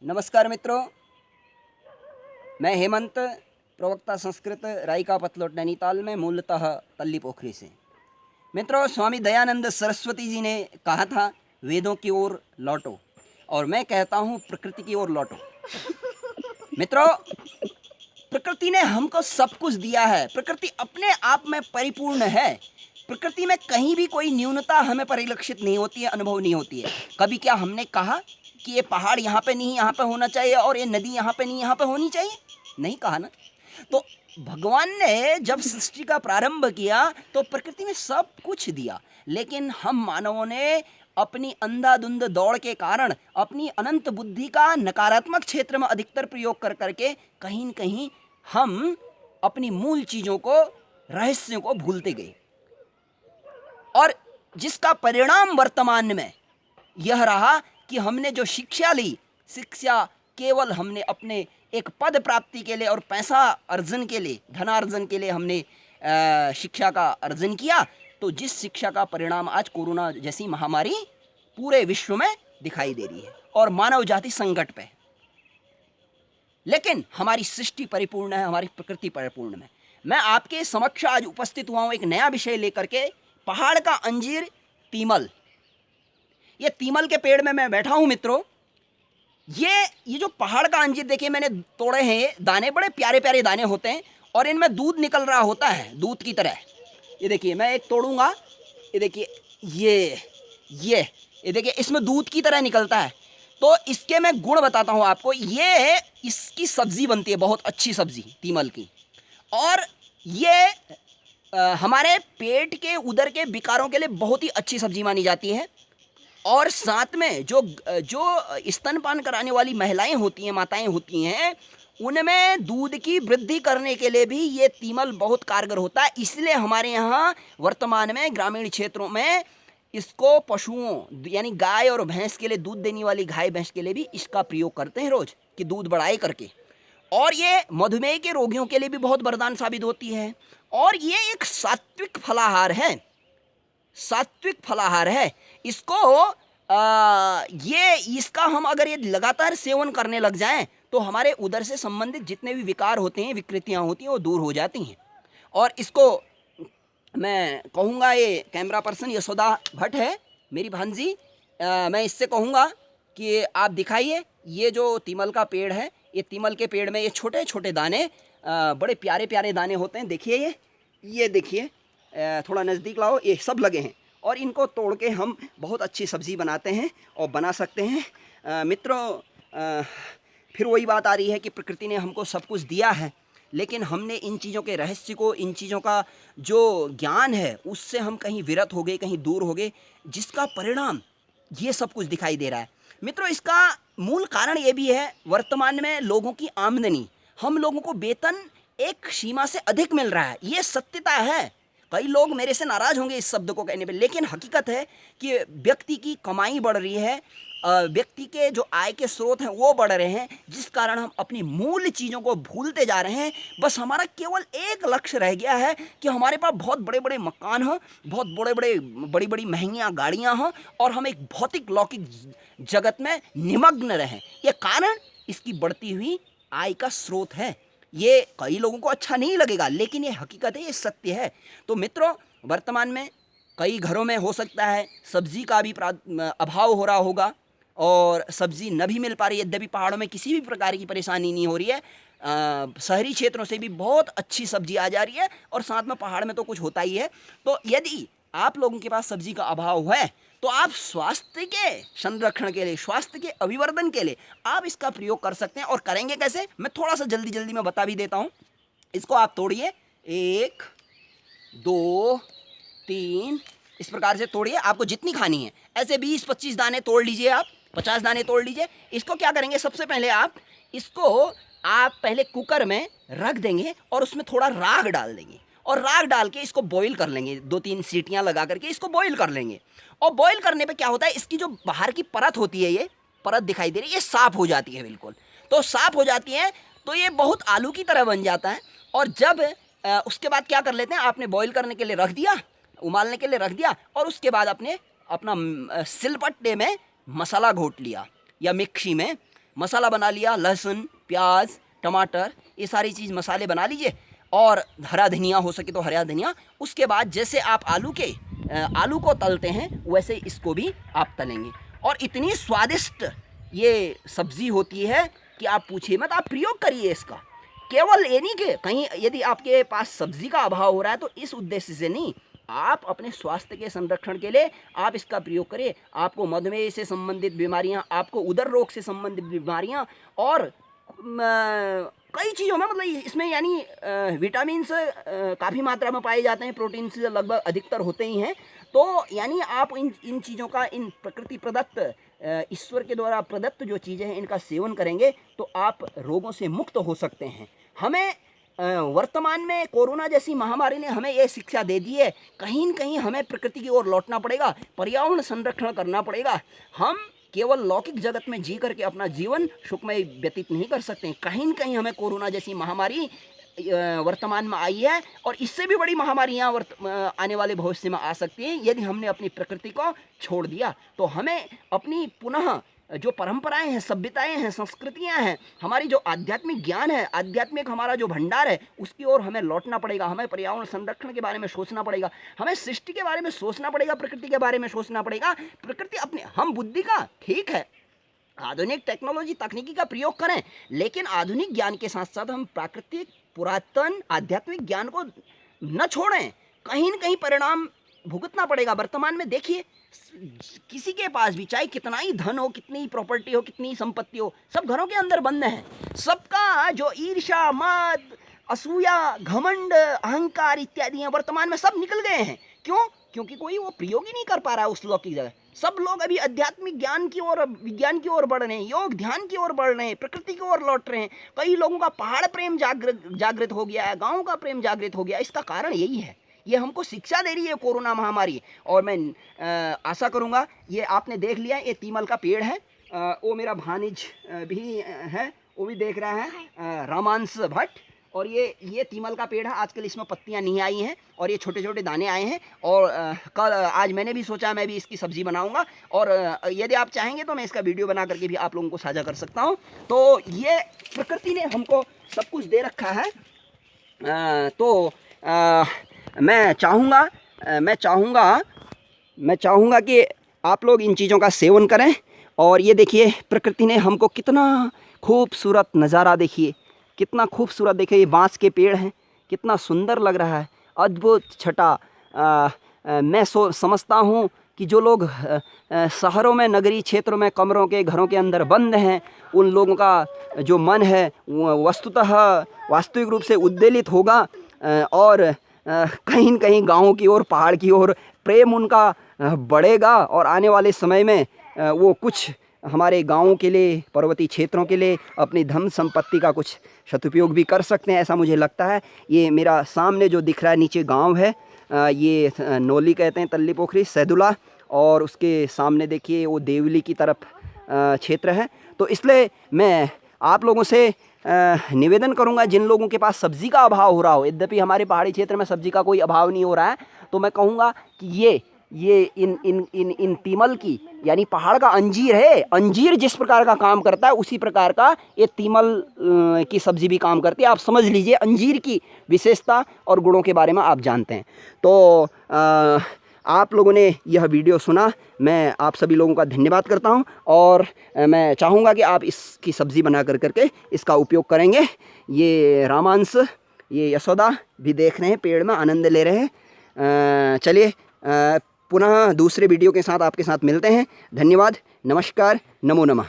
नमस्कार मित्रों, मैं हेमंत, प्रवक्ता संस्कृत रायका पतलोट नैनीताल में, मूलतः तल्ली पोखरी से। मित्रों, स्वामी दयानंद सरस्वती जी ने कहा था वेदों की ओर लौटो, और मैं कहता हूँ प्रकृति की ओर लौटो। मित्रों, प्रकृति ने हमको सब कुछ दिया है। प्रकृति अपने आप में परिपूर्ण है। प्रकृति में कहीं भी कोई न्यूनता हमें परिलक्षित नहीं होती है, अनुभव नहीं होती है। कभी क्या हमने कहा कि ये पहाड़ यहाँ पे नहीं, यहाँ पे होना चाहिए, और ये नदी यहाँ पे नहीं, यहाँ पे होनी चाहिए? नहीं कहा ना। तो भगवान ने जब सृष्टि का प्रारंभ किया तो प्रकृति में सब कुछ दिया, लेकिन हम मानवों ने अपनी अंधाधुंध दौड़ के कारण अपनी अनंत बुद्धि का नकारात्मक क्षेत्र में अधिकतर प्रयोग कर करके कहीं न कहीं हम अपनी मूल चीज़ों को, रहस्यों को भूलते गए, और जिसका परिणाम वर्तमान में यह रहा कि हमने जो शिक्षा ली, शिक्षा केवल हमने अपने एक पद प्राप्ति के लिए और पैसा अर्जन के लिए, धनार्जन के लिए हमने शिक्षा का अर्जन किया। तो जिस शिक्षा का परिणाम आज कोरोना जैसी महामारी पूरे विश्व में दिखाई दे रही है और मानव जाति संकट पे। लेकिन हमारी सृष्टि परिपूर्ण है, हमारी प्रकृति परिपूर्ण है। मैं आपके समक्ष आज उपस्थित हुआ हूँ एक नया विषय लेकर के, पहाड़ का अंजीर तीमल। ये तीमल के पेड़ में मैं बैठा हूँ मित्रों। ये जो पहाड़ का अंजीर देखिए मैंने तोड़े हैं, ये दाने बड़े प्यारे प्यारे दाने होते हैं और इनमें दूध निकल रहा होता है, दूध की तरह। ये देखिए, मैं एक तोड़ूंगा, ये देखिए, ये देखिए, इसमें दूध की तरह निकलता है। तो इसके मैं गुण बताता हूँ आपको। ये इसकी सब्जी बनती है, बहुत अच्छी सब्जी तीमल की, और ये हमारे पेट के, उदर के विकारों के लिए बहुत ही अच्छी सब्जी मानी जाती है। और साथ में जो स्तनपान कराने वाली महिलाएं होती हैं, माताएं होती हैं, उनमें दूध की वृद्धि करने के लिए भी ये तीमल बहुत कारगर होता है। इसलिए हमारे यहाँ वर्तमान में ग्रामीण क्षेत्रों में इसको पशुओं यानी गाय और भैंस के लिए, दूध देने वाली गाय भैंस के लिए भी इसका प्रयोग करते हैं रोज, कि दूध बढ़ाए करके। और ये मधुमेह के रोगियों के लिए भी बहुत वरदान साबित होती है। और ये एक सात्विक फलाहार है, सात्विक फलाहार है। इसको इसका हम अगर ये लगातार सेवन करने लग जाएं तो हमारे उदर से संबंधित जितने भी विकार होते हैं, विकृतियां होती हैं, वो दूर हो जाती हैं। और इसको मैं कहूँगा, ये कैमरा पर्सन यशोदा भट्ट है मेरी भांजी, मैं इससे कहूँगा कि आप दिखाइए ये जो तीमल का पेड़ है, ये तीमल के पेड़ में ये छोटे छोटे दाने, बड़े प्यारे प्यारे दाने होते हैं। देखिए, ये देखिए, थोड़ा नज़दीक लाओ, ये सब लगे हैं, और इनको तोड़ के हम बहुत अच्छी सब्ज़ी बनाते हैं और बना सकते हैं। मित्रों, फिर वही बात आ रही है कि प्रकृति ने हमको सब कुछ दिया है, लेकिन हमने इन चीज़ों के रहस्य को, इन चीज़ों का जो ज्ञान है, उससे हम कहीं विरत हो गए, कहीं दूर हो गए, जिसका परिणाम ये सब कुछ दिखाई दे रहा है। मित्रों, इसका मूल कारण ये भी है, वर्तमान में लोगों की आमदनी, हम लोगों को वेतन एक सीमा से अधिक मिल रहा है, ये सत्यता है। कई लोग मेरे से नाराज होंगे इस शब्द को कहने पे, लेकिन हकीकत है कि व्यक्ति की कमाई बढ़ रही है, व्यक्ति के जो आय के स्रोत हैं वो बढ़ रहे हैं, जिस कारण हम अपनी मूल चीज़ों को भूलते जा रहे हैं। बस हमारा केवल एक लक्ष्य रह गया है कि हमारे पास बहुत बड़े बड़े मकान हों, बहुत बड़ी बड़ी महंगियाँ गाड़ियाँ हों, और हम एक भौतिक लौकिक जगत में निमग्न रहें। ये कारण इसकी बढ़ती हुई आय का स्रोत है। ये कई लोगों को अच्छा नहीं लगेगा, लेकिन ये हकीकत है, ये सत्य है। तो मित्रों, वर्तमान में कई घरों में हो सकता है सब्जी का भी अभाव हो रहा होगा, और सब्जी न भी मिल पा रही है। यद्यपि पहाड़ों में किसी भी प्रकार की परेशानी नहीं हो रही है, शहरी क्षेत्रों से भी बहुत अच्छी सब्जी आ जा रही है, और साथ में पहाड़ में तो कुछ होता ही है। तो यदि आप लोगों के पास सब्जी का अभाव है, तो आप स्वास्थ्य के संरक्षण के लिए, स्वास्थ्य के अभिवर्धन के लिए आप इसका प्रयोग कर सकते हैं। और करेंगे कैसे, मैं थोड़ा सा जल्दी जल्दी में बता भी देता हूँ। इसको आप तोड़िए, 1 2 3, इस प्रकार से तोड़िए, आपको जितनी खानी है। ऐसे 20-25 दाने तोड़ लीजिए, आप 50 दाने तोड़ लीजिए। इसको क्या करेंगे, सबसे पहले आप पहले कुकर में रख देंगे और उसमें थोड़ा राग डाल देंगे, और राग डाल के इसको बॉईल कर लेंगे, 2-3 सीटियां लगा करके इसको बॉईल कर लेंगे। और बॉईल करने पे क्या होता है, इसकी जो बाहर की परत होती है, ये परत दिखाई दे रही है, ये साफ हो जाती है बिल्कुल। तो साफ हो जाती है तो ये बहुत आलू की तरह बन जाता है। और जब उसके बाद क्या कर लेते हैं, आपने बॉईल करने के लिए रख दिया, उबालने के लिए रख दिया, और उसके बाद अपना सिलपट्टे में मसाला घोट लिया या मिक्सी में मसाला बना लिया, लहसुन, प्याज, टमाटर, ये सारी चीज़ मसाले बना लीजिए, और हरा धनिया हो सके तो हरा धनिया। उसके बाद जैसे आप आलू को तलते हैं वैसे इसको भी आप तलेंगे, और इतनी स्वादिष्ट ये सब्ज़ी होती है कि आप पूछिए मत। आप प्रयोग करिए इसका, केवल ये नहीं कि कहीं यदि आपके पास सब्ज़ी का अभाव हो रहा है तो इस उद्देश्य से नहीं, आप अपने स्वास्थ्य के संरक्षण के लिए आप इसका प्रयोग करिए। आपको मधुमेह से संबंधित बीमारियां, आपको उदर रोग से संबंधित बीमारियां, और कई चीज़ों में, मतलब इसमें यानी विटामिन से काफ़ी मात्रा में पाए जाते हैं, प्रोटीन से लगभग अधिकतर होते ही हैं। तो यानी आप इन चीज़ों का, इन प्रकृति प्रदत्त, ईश्वर के द्वारा प्रदत्त जो चीज़ें हैं, इनका सेवन करेंगे तो आप रोगों से मुक्त हो सकते हैं। हमें वर्तमान में कोरोना जैसी महामारी ने हमें ये शिक्षा दे दी है, कहीं न कहीं हमें प्रकृति की ओर लौटना पड़ेगा, पर्यावरण संरक्षण करना पड़ेगा। हम केवल लौकिक जगत में जी करके अपना जीवन सुखमय व्यतीत नहीं कर सकते। कहीं न कहीं हमें कोरोना जैसी महामारी वर्तमान में आई है, और इससे भी बड़ी महामारियाँ आने वाले भविष्य में आ सकती हैं यदि हमने अपनी प्रकृति को छोड़ दिया। तो हमें अपनी पुनः जो परंपराएं हैं, सभ्यताएं हैं, संस्कृतियां हैं, हमारी जो आध्यात्मिक ज्ञान है, आध्यात्मिक हमारा जो भंडार है, उसकी ओर हमें लौटना पड़ेगा। हमें पर्यावरण संरक्षण के बारे में सोचना पड़ेगा, हमें सृष्टि के बारे में सोचना पड़ेगा, प्रकृति के बारे में सोचना पड़ेगा। प्रकृति अपने, हम बुद्धि का, ठीक है, आधुनिक टेक्नोलॉजी तकनीकी का प्रयोग करें, लेकिन आधुनिक ज्ञान के साथ साथ हम प्राकृतिक पुरातन आध्यात्मिक ज्ञान को न छोड़ें। कहीं न कहीं परिणाम भुगतना पड़ेगा। वर्तमान में देखिए, किसी के पास भी चाहे कितना ही धन हो, कितनी प्रॉपर्टी हो, कितनी संपत्ति हो, सब घरों के अंदर बंद हैं। सबका जो ईर्ष्या, मद, असूया, घमंड, अहंकार इत्यादि हैं, वर्तमान में सब निकल गए हैं। क्यों? क्योंकि कोई वो प्रयोग ही नहीं कर पा रहा है उस लौकिक जगह। सब लोग अभी आध्यात्मिक ज्ञान की ओर, विज्ञान की ओर बढ़ रहे हैं, योग ध्यान की ओर बढ़ रहे हैं, प्रकृति की ओर लौट रहे हैं। कई लोगों का पहाड़ प्रेम जागृत हो गया है, गाँव का प्रेम जागृत हो गया। इसका कारण यही है, ये हमको शिक्षा दे रही है कोरोना महामारी। और मैं आशा करूँगा, ये आपने देख लिया, ये तीमल का पेड़ है, वो मेरा भानिज भी है, वो भी देख रहा है, रामांश भट्ट। और ये तीमल का पेड़ है, आजकल इसमें पत्तियां नहीं आई हैं और ये छोटे छोटे दाने आए हैं। और आज मैंने भी सोचा मैं भी इसकी सब्ज़ी बनाऊंगा, और यदि आप चाहेंगे तो मैं इसका वीडियो बना करके भी आप लोगों को साझा कर सकता हूं। तो ये प्रकृति ने हमको सब कुछ दे रखा है। मैं चाहूँगा कि आप लोग इन चीज़ों का सेवन करें। और ये देखिए, प्रकृति ने हमको कितना खूबसूरत नज़ारा, देखिए कितना खूबसूरत, देखिए ये बांस के पेड़ हैं, कितना सुंदर लग रहा है, अद्भुत छटा। मैं समझता हूँ कि जो लोग शहरों में, नगरीय क्षेत्रों में, कमरों के, घरों के अंदर बंद हैं, उन लोगों का जो मन है वस्तुतः वास्तविक रूप से उद्वेलित होगा, और कहीं न कहीं गाँव की ओर, पहाड़ की ओर प्रेम उनका बढ़ेगा। और आने वाले समय में वो कुछ हमारे गाँव के लिए, पर्वतीय क्षेत्रों के लिए अपनी धन संपत्ति का कुछ सदुपयोग भी कर सकते हैं, ऐसा मुझे लगता है। ये मेरा सामने जो दिख रहा है नीचे गांव है, ये नौली कहते हैं, तल्ली पोखरी, सैदुला, और उसके सामने देखिए वो देवली की तरफ क्षेत्र है। तो इसलिए मैं आप लोगों से निवेदन करूंगा, जिन लोगों के पास सब्ज़ी का अभाव हो रहा हो, यद्यपि हमारे पहाड़ी क्षेत्र में सब्ज़ी का कोई अभाव नहीं हो रहा है, तो मैं कहूँगा कि ये इन तीमल की, यानी पहाड़ का अंजीर है, अंजीर जिस प्रकार का काम करता है उसी प्रकार का ये तीमल की सब्ज़ी भी काम करती है। आप समझ लीजिए, अंजीर की विशेषता और गुणों के बारे में आप जानते हैं। तो आप लोगों ने यह वीडियो सुना, मैं आप सभी लोगों का धन्यवाद करता हूं, और मैं चाहूँगा कि आप इसकी सब्ज़ी बना करके इसका उपयोग करेंगे। ये रामांश, ये यशोदा भी देख रहे हैं, पेड़ में आनंद ले रहे हैं। चलिए पुनः दूसरे वीडियो के साथ आपके साथ मिलते हैं। धन्यवाद, नमस्कार, नमो नमः।